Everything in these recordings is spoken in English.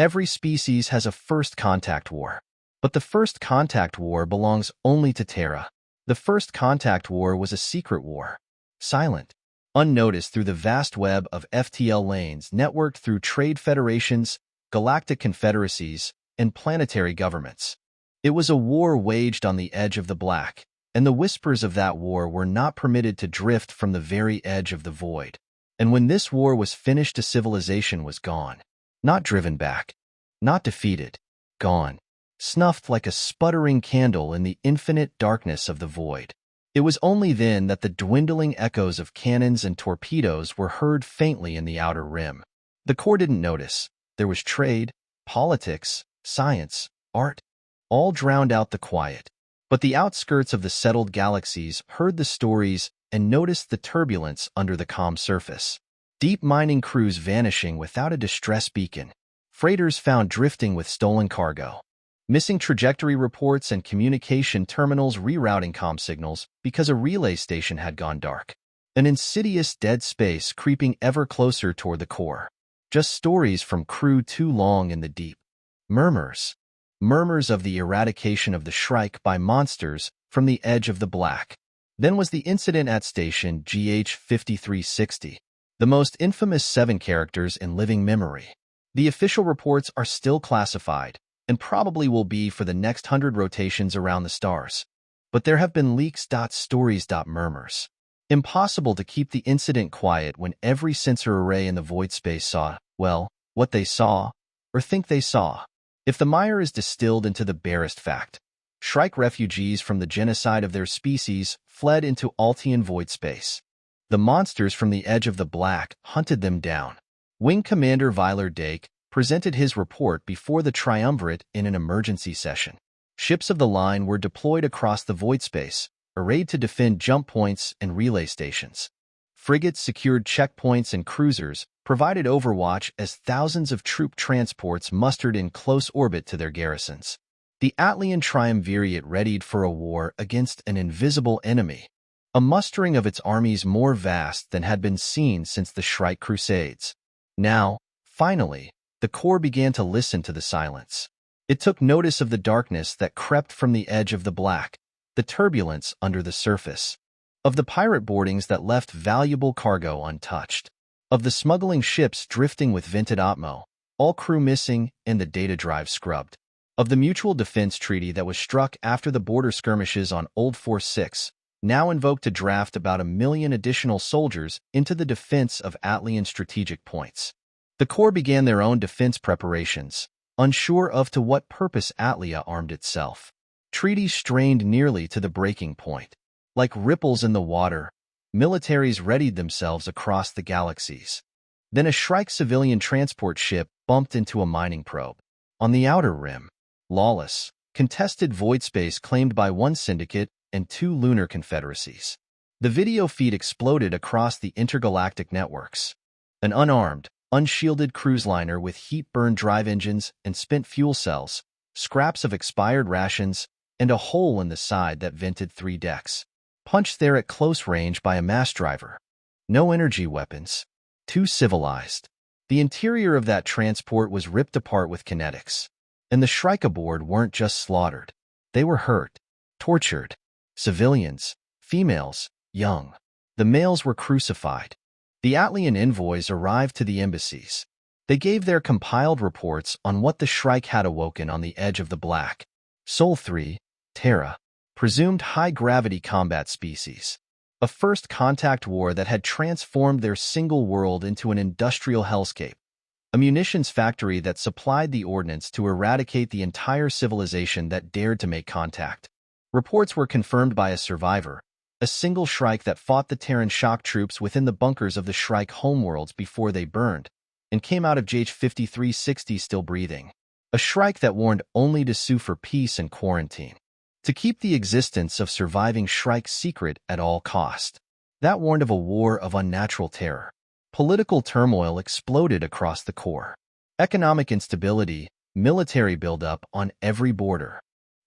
Every species has a first contact war. But the first contact war belongs only to Terra. The first contact war was a secret war. Silent, unnoticed through the vast web of FTL lanes networked through trade federations, galactic confederacies, and planetary governments. It was a war waged on the edge of the black, and the whispers of that war were not permitted to drift from the very edge of the void. And when this war was finished, a civilization was gone. Not driven back, not defeated, gone, snuffed like a sputtering candle in the infinite darkness of the void. It was only then that the dwindling echoes of cannons and torpedoes were heard faintly in the outer rim. The core didn't notice. There was trade, politics, science, art, all drowned out the quiet. But the outskirts of the settled galaxies heard the stories and noticed the turbulence under the calm surface. Deep mining crews vanishing without a distress beacon. Freighters found drifting with stolen cargo. Missing trajectory reports and communication terminals rerouting comm signals because a relay station had gone dark. An insidious dead space creeping ever closer toward the core. Just stories from crew too long in the deep. Murmurs. Murmurs of the eradication of the Shrike by monsters from the edge of the black. Then was the incident at station GH-5360. The most infamous 7 characters in living memory. The official reports are still classified, and probably will be for the next 100 rotations around the stars. But there have been leaks. Stories. Murmurs. Impossible to keep the incident quiet when every sensor array in the void space saw, well, what they saw, or think they saw. If the mire is distilled into the barest fact, Shrike refugees from the genocide of their species fled into Altian void space. The monsters from the edge of the black hunted them down. Wing Commander Viler Dake presented his report before the Triumvirate in an emergency session. Ships of the line were deployed across the void space, arrayed to defend jump points and relay stations. Frigates secured checkpoints and cruisers provided overwatch as thousands of troop transports mustered in close orbit to their garrisons. The Atlian Triumvirate readied for a war against an invisible enemy. A mustering of its armies more vast than had been seen since the Shrike Crusades. Now, finally, the core began to listen to the silence. It took notice of the darkness that crept from the edge of the black, the turbulence under the surface, of the pirate boardings that left valuable cargo untouched, of the smuggling ships drifting with vented Atmo, all crew missing and the data drive scrubbed, of the mutual defense treaty that was struck after the border skirmishes on Old Force 6, now invoked to draft about 1 million additional soldiers into the defense of Atlian strategic points. The Corps began their own defense preparations, unsure of to what purpose Atlia armed itself. Treaties strained nearly to the breaking point. Like ripples in the water, militaries readied themselves across the galaxies. Then a Shrike civilian transport ship bumped into a mining probe. On the outer rim, lawless, contested void space claimed by one syndicate and 2 lunar confederacies. The video feed exploded across the intergalactic networks. An unarmed, unshielded cruise liner with heat-burned drive engines and spent fuel cells, scraps of expired rations, and a hole in the side that vented 3 decks. Punched there at close range by a mass driver. No energy weapons. Too civilized. The interior of that transport was ripped apart with kinetics. And the Shrike aboard weren't just slaughtered. They were hurt, tortured. Civilians, females, young. The males were crucified. The Atlian envoys arrived to the embassies. They gave their compiled reports on what the Shrike had awoken on the edge of the black. Sol 3, Terra, presumed high-gravity combat species. A first contact war that had transformed their single world into an industrial hellscape. A munitions factory that supplied the ordnance to eradicate the entire civilization that dared to make contact. Reports were confirmed by a survivor, a single Shrike that fought the Terran shock troops within the bunkers of the Shrike homeworlds before they burned, and came out of GH-5360 still breathing. A Shrike that warned only to sue for peace and quarantine. To keep the existence of surviving Shrike secret at all cost. That warned of a war of unnatural terror. Political turmoil exploded across the core. Economic instability, military buildup on every border.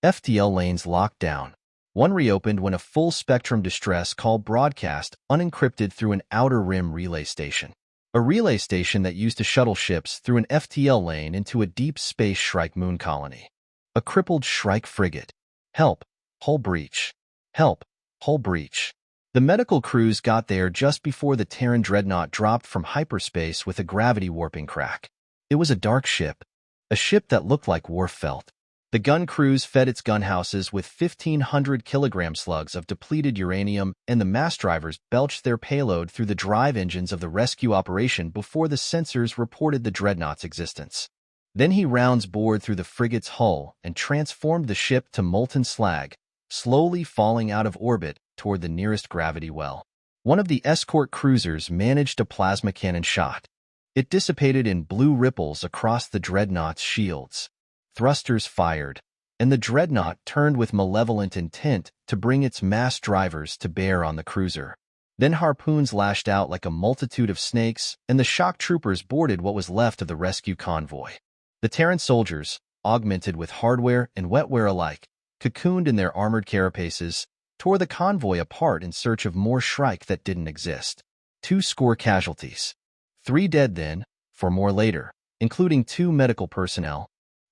FTL lanes locked down. One reopened when a full-spectrum distress call broadcast unencrypted through an outer rim relay station. a relay station that used to shuttle ships through an FTL lane into a deep space Shrike moon colony. A crippled Shrike frigate. Help, hull breach. Help, hull breach. The medical crews got there just before the Terran dreadnought dropped from hyperspace with a gravity warping crack. It was a dark ship, a ship that looked like Worf felt. The gun crews fed its gunhouses with 1,500-kilogram slugs of depleted uranium, and the mass drivers belched their payload through the drive engines of the rescue operation before the sensors reported the dreadnought's existence. Then he rounds bored through the frigate's hull and transformed the ship to molten slag, slowly falling out of orbit toward the nearest gravity well. One of the escort cruisers managed a plasma cannon shot. It dissipated in blue ripples across the dreadnought's shields. Thrusters fired, and the dreadnought turned with malevolent intent to bring its mass drivers to bear on the cruiser. Then harpoons lashed out like a multitude of snakes, and the shock troopers boarded what was left of the rescue convoy. The Terran soldiers, augmented with hardware and wetware alike, cocooned in their armored carapaces, tore the convoy apart in search of more Shrike that didn't exist. 2 score casualties. 3 dead then, 4 more later, including 2 medical personnel.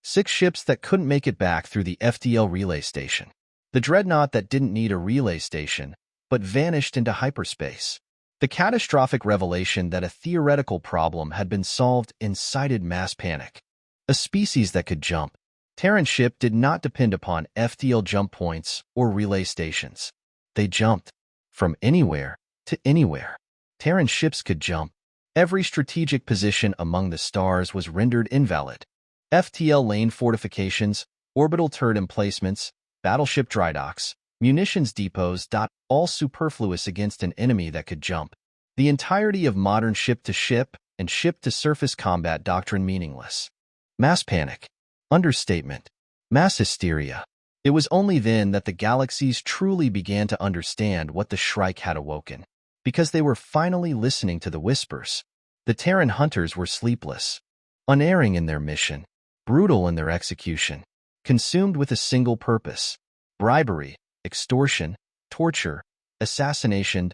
6 ships that couldn't make it back through the FTL relay station. The dreadnought that didn't need a relay station, but vanished into hyperspace. The catastrophic revelation that a theoretical problem had been solved incited mass panic. A species that could jump. Terran ship did not depend upon FTL jump points or relay stations. They jumped from anywhere to anywhere. Terran ships could jump. Every strategic position among the stars was rendered invalid. FTL lane fortifications, orbital turret emplacements, battleship drydocks, munitions depots. All superfluous against an enemy that could jump. The entirety of modern ship-to-ship and ship-to-surface combat doctrine meaningless. Mass panic. Understatement. Mass hysteria. It was only then that the galaxies truly began to understand what the Shrike had awoken, because they were finally listening to the whispers. The Terran hunters were sleepless, unerring in their mission, brutal in their execution, consumed with a single purpose: bribery, extortion, torture, assassination,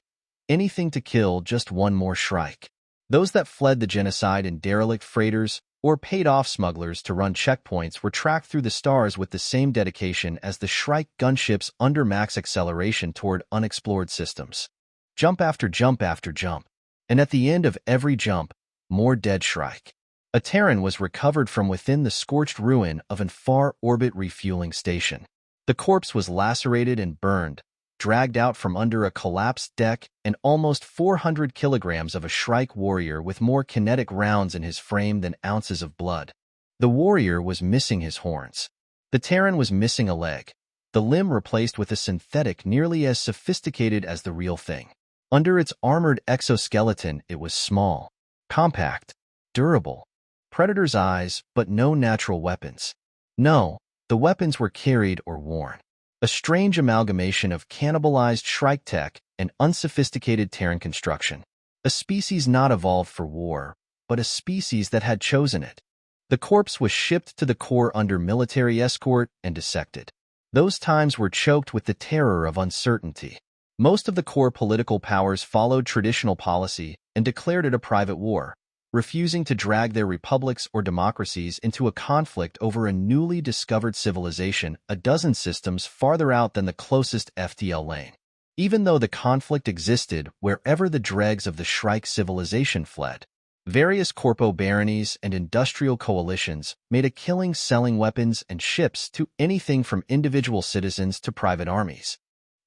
anything to kill just one more Shrike. Those that fled the genocide in derelict freighters or paid off smugglers to run checkpoints were tracked through the stars with the same dedication as the Shrike gunships under max acceleration toward unexplored systems. Jump after jump after jump, and at the end of every jump, more dead Shrike. A Terran was recovered from within the scorched ruin of an far-orbit refueling station. The corpse was lacerated and burned, dragged out from under a collapsed deck, and almost 400 kilograms of a Shrike warrior with more kinetic rounds in his frame than ounces of blood. The warrior was missing his horns. The Terran was missing a leg, the limb replaced with a synthetic nearly as sophisticated as the real thing. Under its armored exoskeleton, it was small, compact, durable. Predator's eyes, but no natural weapons. No, the weapons were carried or worn. A strange amalgamation of cannibalized Shrike tech and unsophisticated Terran construction. A species not evolved for war, but a species that had chosen it. The corpse was shipped to the core under military escort and dissected. Those times were choked with the terror of uncertainty. Most of the core political powers followed traditional policy and declared it a private war, refusing to drag their republics or democracies into a conflict over a newly discovered civilization a dozen systems farther out than the closest FTL lane. Even though the conflict existed wherever the dregs of the Shrike civilization fled, various corpo baronies and industrial coalitions made a killing selling weapons and ships to anything from individual citizens to private armies.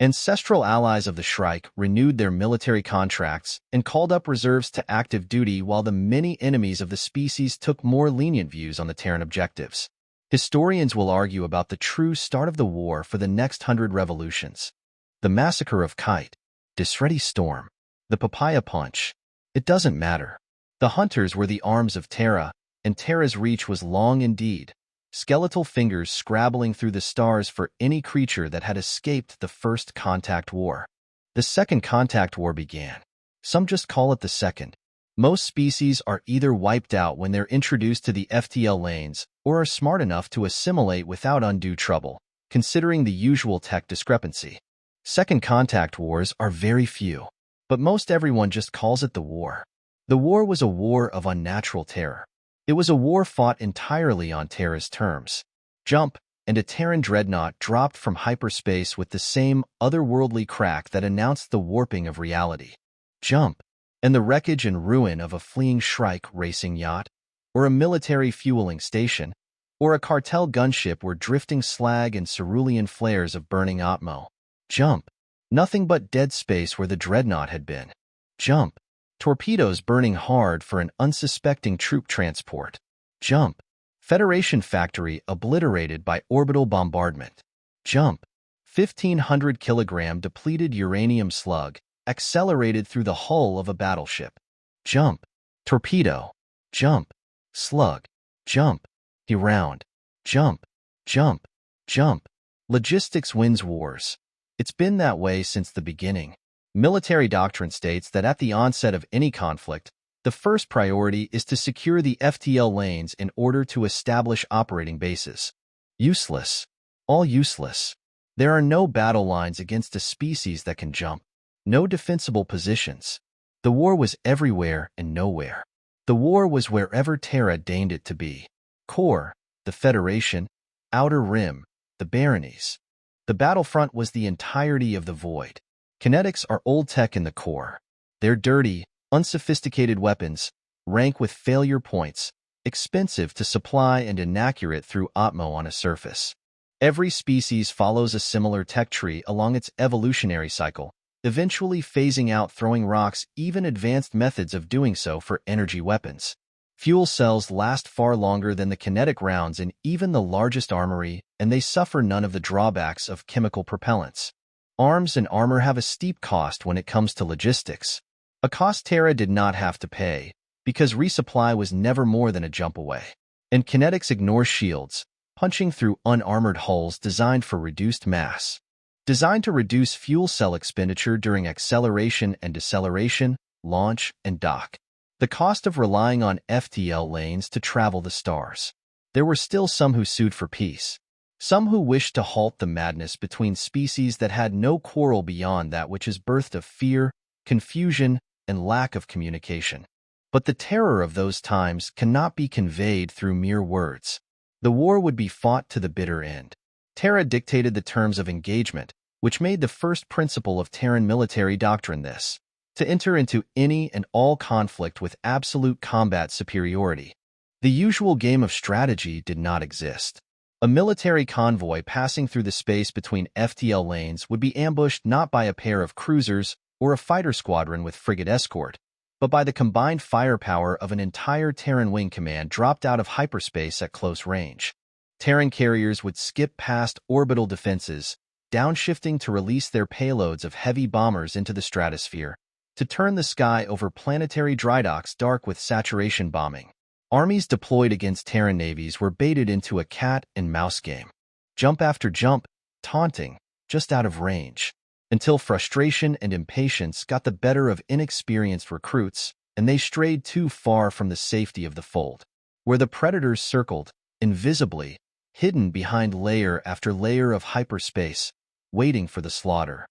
Ancestral allies of the Shrike renewed their military contracts and called up reserves to active duty, while the many enemies of the species took more lenient views on the Terran objectives. Historians will argue about the true start of the war for the next 100 revolutions. The massacre of Kite, Disready Storm, the Papaya Punch. It doesn't matter. The hunters were the arms of Terra, and Terra's reach was long indeed. Skeletal fingers scrabbling through the stars for any creature that had escaped the First Contact War. The Second Contact War began. Some just call it the Second. Most species are either wiped out when they're introduced to the FTL lanes or are smart enough to assimilate without undue trouble, considering the usual tech discrepancy. Second Contact Wars are very few, but most everyone just calls it the war. The war was a war of unnatural terror. It was a war fought entirely on Terra's terms. Jump, and a Terran dreadnought dropped from hyperspace with the same otherworldly crack that announced the warping of reality. Jump, and the wreckage and ruin of a fleeing Shrike racing yacht, or a military fueling station, or a cartel gunship were drifting slag and cerulean flares of burning Atmo. Jump, nothing but dead space where the dreadnought had been. Jump, torpedoes burning hard for an unsuspecting troop transport. Jump, Federation factory obliterated by orbital bombardment. Jump, 1,500-kilogram depleted uranium slug accelerated through the hull of a battleship. Jump, torpedo. Jump, slug. Jump, round. Jump, jump, jump. Logistics wins wars. It's been that way since the beginning. Military doctrine states that at the onset of any conflict, the first priority is to secure the FTL lanes in order to establish operating bases. Useless. All useless. There are no battle lines against a species that can jump. No defensible positions. The war was everywhere and nowhere. The war was wherever Terra deigned it to be. Core, the Federation, Outer Rim, the Baronies. The battlefront was the entirety of the void. Kinetics are old tech in the core. They're dirty, unsophisticated weapons, rank with failure points, expensive to supply and inaccurate through Atmo on a surface. Every species follows a similar tech tree along its evolutionary cycle, eventually phasing out throwing rocks, even advanced methods of doing so for energy weapons. Fuel cells last far longer than the kinetic rounds in even the largest armory, and they suffer none of the drawbacks of chemical propellants. Arms and armor have a steep cost when it comes to logistics. A cost Terra did not have to pay, because resupply was never more than a jump away. And kinetics ignore shields, punching through unarmored hulls designed for reduced mass. Designed to reduce fuel cell expenditure during acceleration and deceleration, launch, and dock. The cost of relying on FTL lanes to travel the stars. There were still some who sued for peace. Some who wished to halt the madness between species that had no quarrel beyond that which is birthed of fear, confusion, and lack of communication. But the terror of those times cannot be conveyed through mere words. The war would be fought to the bitter end. Terra dictated the terms of engagement, which made the first principle of Terran military doctrine this: to enter into any and all conflict with absolute combat superiority. The usual game of strategy did not exist. A military convoy passing through the space between FTL lanes would be ambushed not by a pair of cruisers or a fighter squadron with frigate escort, but by the combined firepower of an entire Terran wing command dropped out of hyperspace at close range. Terran carriers would skip past orbital defenses, downshifting to release their payloads of heavy bombers into the stratosphere, to turn the sky over planetary drydocks dark with saturation bombing. Armies deployed against Terran navies were baited into a cat-and-mouse game. Jump after jump, taunting, just out of range, until frustration and impatience got the better of inexperienced recruits, and they strayed too far from the safety of the fold, where the predators circled, invisibly, hidden behind layer after layer of hyperspace, waiting for the slaughter.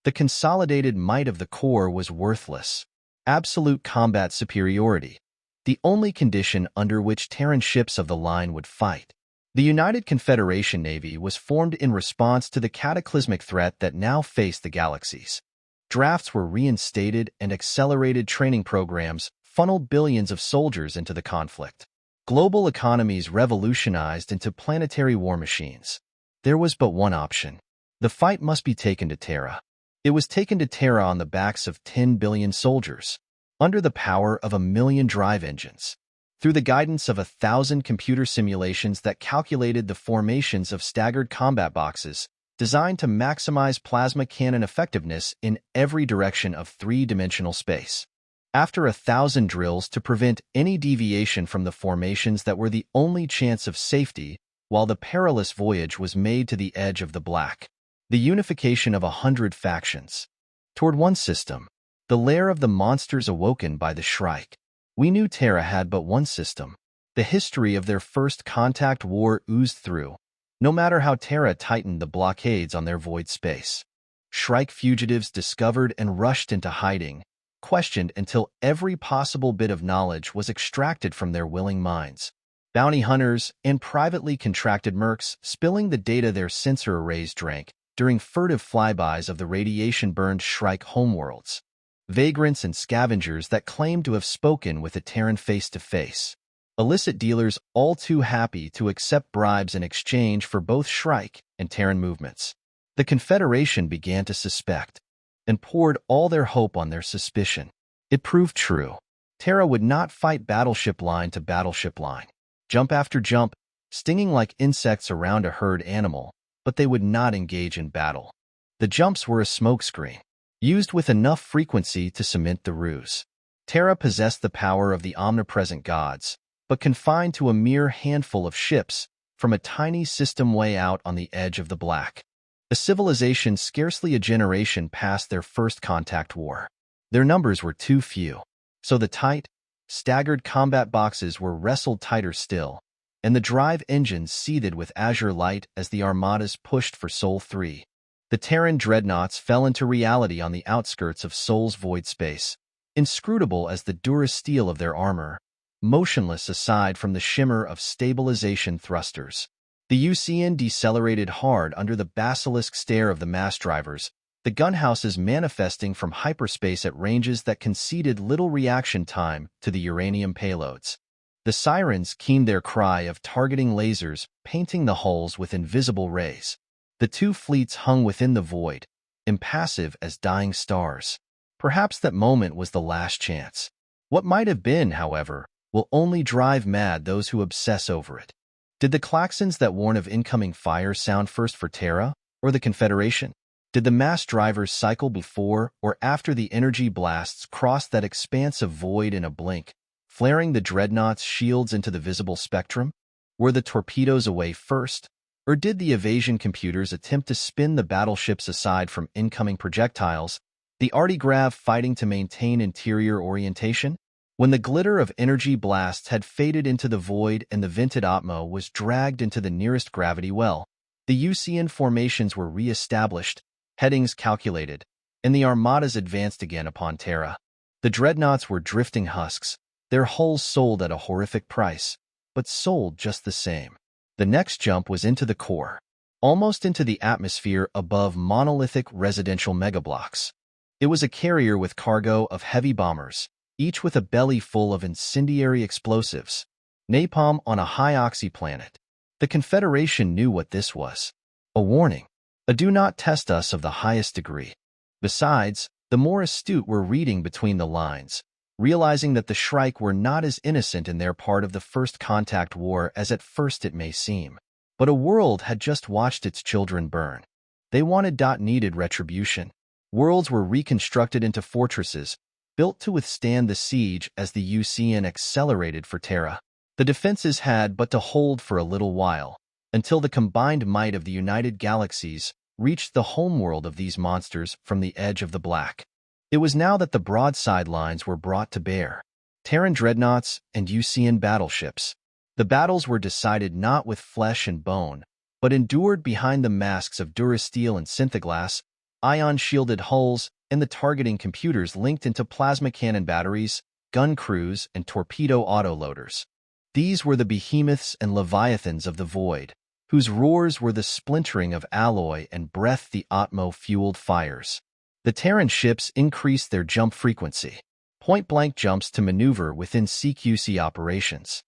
The consolidated might of the core was worthless. Absolute combat superiority, the only condition under which Terran ships of the line would fight. The United Confederation Navy was formed in response to the cataclysmic threat that now faced the galaxies. Drafts were reinstated and accelerated training programs funneled billions of soldiers into the conflict. Global economies revolutionized into planetary war machines. There was but one option. The fight must be taken to Terra. It was taken to Terra on the backs of 10 billion soldiers, under the power of 1 million drive engines, through the guidance of 1,000 computer simulations that calculated the formations of staggered combat boxes, designed to maximize plasma cannon effectiveness in every direction of three-dimensional space. After 1,000 drills to prevent any deviation from the formations that were the only chance of safety, while the perilous voyage was made to the edge of the black. The unification of 100 factions. Toward one system, the lair of the monsters awoken by the Shrike. We knew Terra had but one system. The history of their first contact war oozed through, no matter how Terra tightened the blockades on their void space. Shrike fugitives discovered and rushed into hiding, questioned until every possible bit of knowledge was extracted from their willing minds. Bounty hunters and privately contracted mercs spilling the data their sensor arrays drank during furtive flybys of the radiation-burned Shrike homeworlds. Vagrants and scavengers that claimed to have spoken with a Terran face-to-face. Illicit dealers all too happy to accept bribes in exchange for both Shrike and Terran movements. The Confederation began to suspect, and poured all their hope on their suspicion. It proved true. Terra would not fight battleship line to battleship line, jump after jump, stinging like insects around a herd animal, but they would not engage in battle. The jumps were a smokescreen, used with enough frequency to cement the ruse. Terra possessed the power of the omnipresent gods, but confined to a mere handful of ships from a tiny system way out on the edge of the black. A civilization scarcely a generation past their first contact war. Their numbers were too few, so the tight, staggered combat boxes were wrestled tighter still, and the drive engines seethed with azure light as the armadas pushed for Sol 3. The Terran dreadnoughts fell into reality on the outskirts of Sol's void space, inscrutable as the durasteel of their armor, motionless aside from the shimmer of stabilization thrusters. The UCN decelerated hard under the basilisk stare of the mass drivers, the gunhouses manifesting from hyperspace at ranges that conceded little reaction time to the uranium payloads. The sirens keened their cry of targeting lasers, painting the hulls with invisible rays. The two fleets hung within the void, impassive as dying stars. Perhaps that moment was the last chance. What might have been, however, will only drive mad those who obsess over it. Did the klaxons that warn of incoming fire sound first for Terra or the Confederation? Did the mass drivers cycle before or after the energy blasts crossed that expanse of void in a blink, flaring the dreadnoughts' shields into the visible spectrum? Were the torpedoes away first, or did the evasion computers attempt to spin the battleships aside from incoming projectiles, the artigrav fighting to maintain interior orientation? When the glitter of energy blasts had faded into the void and the vented Atmo was dragged into the nearest gravity well, the UCN formations were re-established, headings calculated, and the armadas advanced again upon Terra. The dreadnoughts were drifting husks, their hulls sold at a horrific price, but sold just the same. The next jump was into the core, almost into the atmosphere above monolithic residential megablocks. It was a carrier with cargo of heavy bombers, each with a belly full of incendiary explosives, napalm on a high-oxy planet. The Confederation knew what this was. A warning. A do not test us of the highest degree. Besides, the more astute were reading between the lines, realizing that the Shrike were not as innocent in their part of the first contact war as at first it may seem. But a world had just watched its children burn. They needed retribution. Worlds were reconstructed into fortresses, built to withstand the siege as the UCN accelerated for Terra. The defenses had but to hold for a little while, until the combined might of the United Galaxies reached the homeworld of these monsters from the edge of the black. It was now that the broadside lines were brought to bear. Terran dreadnoughts and UCN battleships. The battles were decided not with flesh and bone, but endured behind the masks of durasteel and synthoglass, ion-shielded hulls, and the targeting computers linked into plasma cannon batteries, gun crews, and torpedo autoloaders. These were the behemoths and leviathans of the void, whose roars were the splintering of alloy and breath the Atmo-fueled fires. The Terran ships increased their jump frequency, point-blank jumps to maneuver within CQC operations,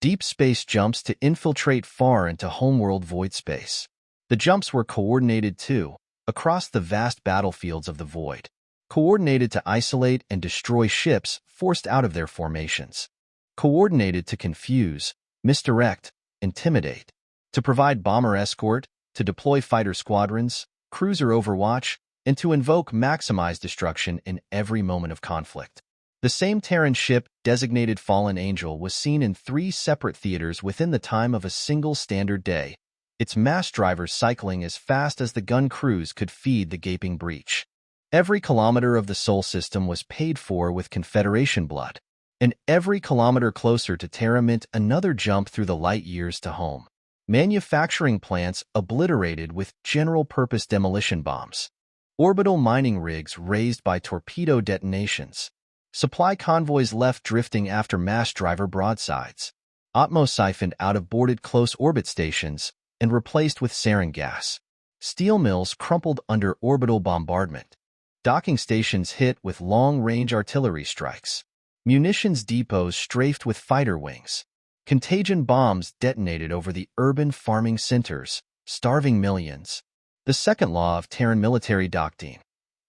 deep space jumps to infiltrate far into homeworld void space. The jumps were coordinated too, across the vast battlefields of the void, coordinated to isolate and destroy ships forced out of their formations, coordinated to confuse, misdirect, intimidate, to provide bomber escort, to deploy fighter squadrons, cruiser overwatch, and to invoke maximized destruction in every moment of conflict. The same Terran ship, designated Fallen Angel, was seen in 3 separate theaters within the time of a single standard day, its mass drivers cycling as fast as the gun crews could feed the gaping breach. Every kilometer of the Sol system was paid for with Confederation blood, and every kilometer closer to Terra meant another jump through the light years to home. Manufacturing plants obliterated with general-purpose demolition bombs. Orbital mining rigs razed by torpedo detonations. Supply convoys left drifting after mass driver broadsides. Atmos siphoned out of boarded close orbit stations and replaced with sarin gas. Steel mills crumpled under orbital bombardment. Docking stations hit with long-range artillery strikes. Munitions depots strafed with fighter wings. Contagion bombs detonated over the urban farming centers, starving millions. The second law of Terran military doctrine.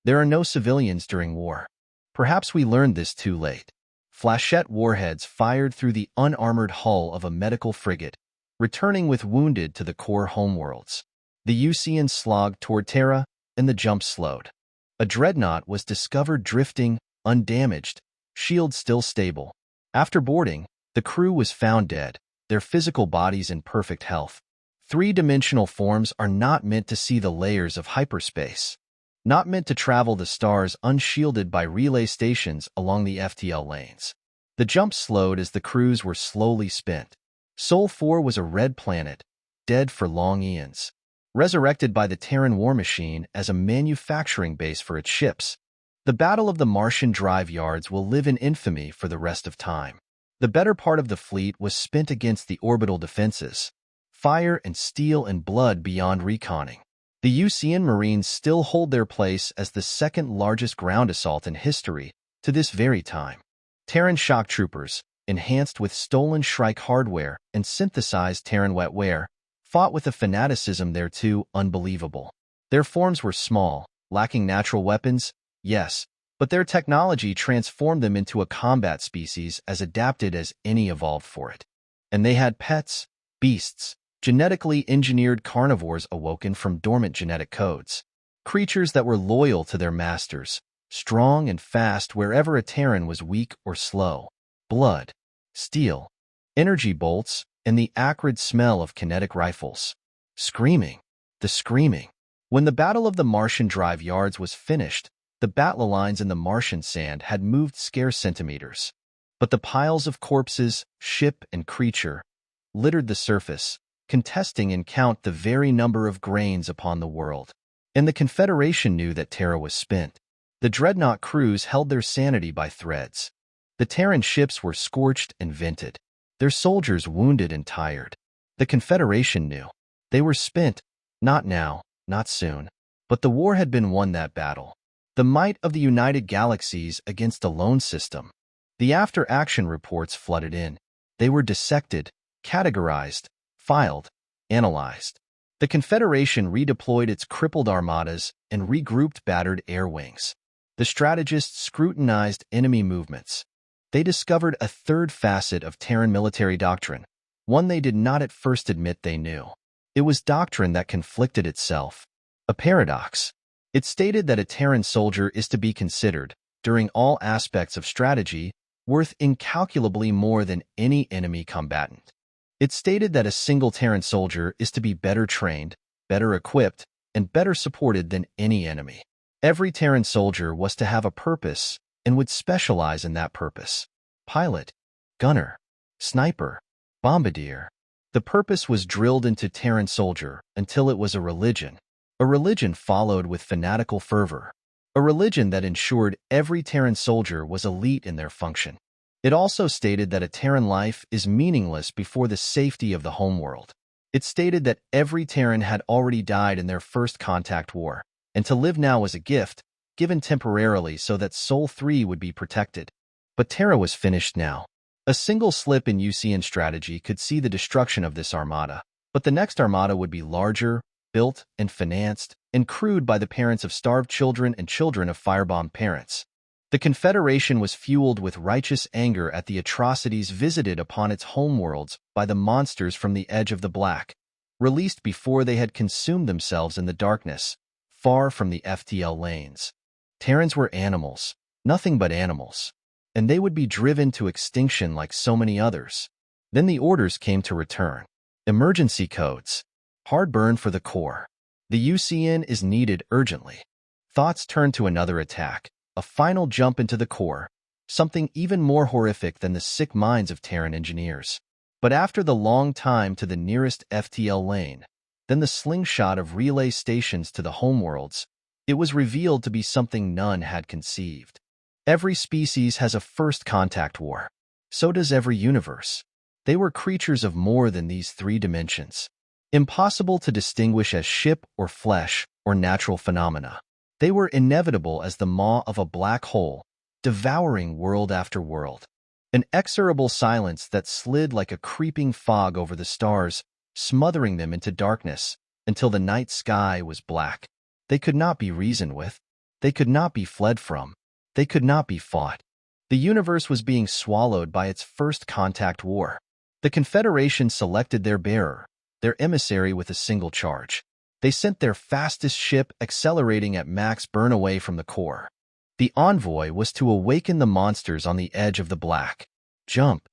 There are no civilians during war. Perhaps we learned this too late. Flechette warheads fired through the unarmored hull of a medical frigate, returning with wounded to the core homeworlds. The UCN slogged toward Terra, and the jump slowed. A dreadnought was discovered drifting, undamaged, shields still stable. After boarding, the crew was found dead, their physical bodies in perfect health. Three-dimensional forms are not meant to see the layers of hyperspace, not meant to travel the stars unshielded by relay stations along the FTL lanes. The jump slowed as the crews were slowly spent. Sol 4 was a red planet, dead for long eons. Resurrected by the Terran war machine as a manufacturing base for its ships, the Battle of the Martian Drive Yards will live in infamy for the rest of time. The better part of the fleet was spent against the orbital defenses, fire and steel and blood beyond reconning. The UCN Marines still hold their place as the second largest ground assault in history to this very time. Terran shock troopers, enhanced with stolen Shrike hardware and synthesized Terran wetware, fought with a fanaticism thereto unbelievable. Their forms were small, lacking natural weapons, yes, but their technology transformed them into a combat species as adapted as any evolved for it. And they had pets, beasts, genetically engineered carnivores awoken from dormant genetic codes, creatures that were loyal to their masters, strong and fast wherever a Terran was weak or slow. Blood, steel, energy bolts, and the acrid smell of kinetic rifles. Screaming. The screaming. When the Battle of the Martian Drive Yards was finished, the battle lines in the Martian sand had moved scarce centimeters. But the piles of corpses, ship, and creature littered the surface, contesting in count the very number of grains upon the world. And the Confederation knew that Terra was spent. The dreadnought crews held their sanity by threads. The Terran ships were scorched and vented, their soldiers wounded and tired. The Confederation knew. They were spent, not now, not soon. But the war had been won that battle. The might of the United Galaxies against a lone system. The after-action reports flooded in. They were dissected, categorized, filed, analyzed. The Confederation redeployed its crippled armadas and regrouped battered air wings. The strategists scrutinized enemy movements. They discovered a third facet of Terran military doctrine, one they did not at first admit they knew. It was doctrine that conflicted itself. A paradox. It stated that a Terran soldier is to be considered, during all aspects of strategy, worth incalculably more than any enemy combatant. It stated that a single Terran soldier is to be better trained, better equipped, and better supported than any enemy. Every Terran soldier was to have a purpose and would specialize in that purpose. Pilot, gunner, sniper, bombardier. The purpose was drilled into Terran soldier until it was a religion. A religion followed with fanatical fervor. A religion that ensured every Terran soldier was elite in their function. It also stated that a Terran life is meaningless before the safety of the homeworld. It stated that every Terran had already died in their first contact war, and to live now was a gift, given temporarily so that Sol 3 would be protected. But Terra was finished now. A single slip in UCN strategy could see the destruction of this armada, but the next armada would be larger, built and financed, and crewed by the parents of starved children and children of firebombed parents. The Confederation was fueled with righteous anger at the atrocities visited upon its homeworlds by the monsters from the edge of the black, released before they had consumed themselves in the darkness, far from the FTL lanes. Terrans were animals, nothing but animals, and they would be driven to extinction like so many others. Then the orders came to return. Emergency codes. Hard burn for the core. The UCN is needed urgently. Thoughts turned to another attack, a final jump into the core, something even more horrific than the sick minds of Terran engineers. But after the long time to the nearest FTL lane, then the slingshot of relay stations to the homeworlds, it was revealed to be something none had conceived. Every species has a first contact war. So does every universe. They were creatures of more than these three dimensions. Impossible to distinguish as ship or flesh or natural phenomena. They were inevitable as the maw of a black hole, devouring world after world. An inexorable silence that slid like a creeping fog over the stars, smothering them into darkness until the night sky was black. They could not be reasoned with. They could not be fled from. They could not be fought. The universe was being swallowed by its first contact war. The Confederation selected their bearer, their emissary with a single charge. They sent their fastest ship accelerating at max burn away from the core. The envoy was to awaken the monsters on the edge of the black. Jump.